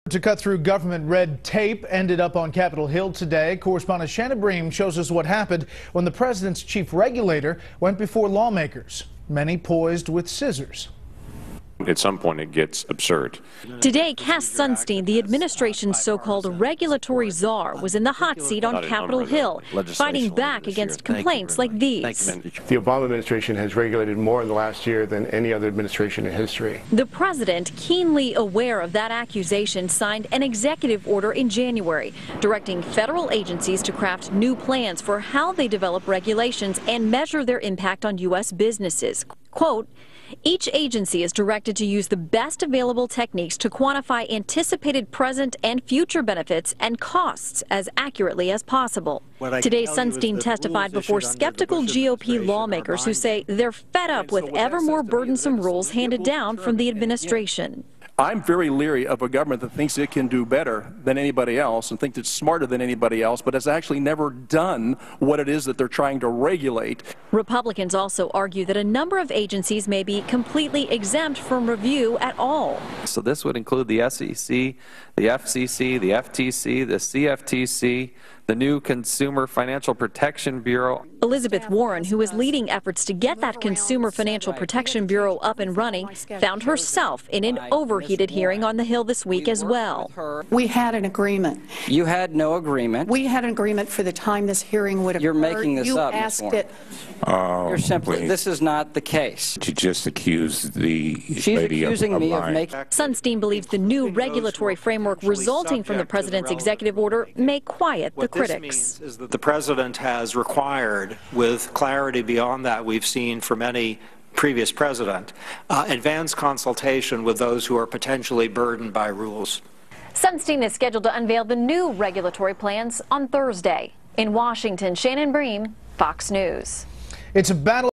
To cut through government red tape ended up on Capitol Hill today. Correspondent Shannon Bream shows us what happened when the president's chief regulator went before lawmakers, many poised with scissors. At some point, it gets absurd. Today, Cass Sunstein, the administration's so-called regulatory czar, was in the hot seat on Capitol Hill, fighting back against complaints like these. The Obama administration has regulated more in the last year than any other administration in history. The president, keenly aware of that accusation, signed an executive order in January, directing federal agencies to craft new plans for how they develop regulations and measure their impact on U.S. businesses. Quote, each agency is directed to use the best available techniques to quantify anticipated present and future benefits and costs as accurately as possible. Today, Sunstein testified before skeptical GOP lawmakers who say they're fed up with ever more burdensome rules handed down from the administration. I'm very leery of a government that thinks it can do better than anybody else and thinks it's smarter than anybody else, but has actually never done what it is that they're trying to regulate. Republicans also argue that a number of agencies may be completely exempt from review at all. So this would include the SEC, the FCC, the FTC, the CFTC, the new Consumer Financial Protection Bureau. Elizabeth Warren, who is leading efforts to get that Consumer Financial Protection Bureau up and running, found herself in an overheated hearing on the Hill this week as well. We had an agreement. You had no agreement. We had an agreement for the time this hearing would occur. You're making this up, You Ms. asked it. You're simply, this is not the case. To just accuse the She's accusing me of making. Sunstein believes the new regulatory framework resulting from the president's executive order may quiet the critics. What this means is that the president has required, with clarity beyond that we've seen from any previous president, advanced consultation with those who are potentially burdened by rules. Sunstein is scheduled to unveil the new regulatory plans on Thursday. In Washington, Shannon Bream, Fox News. It's a battle.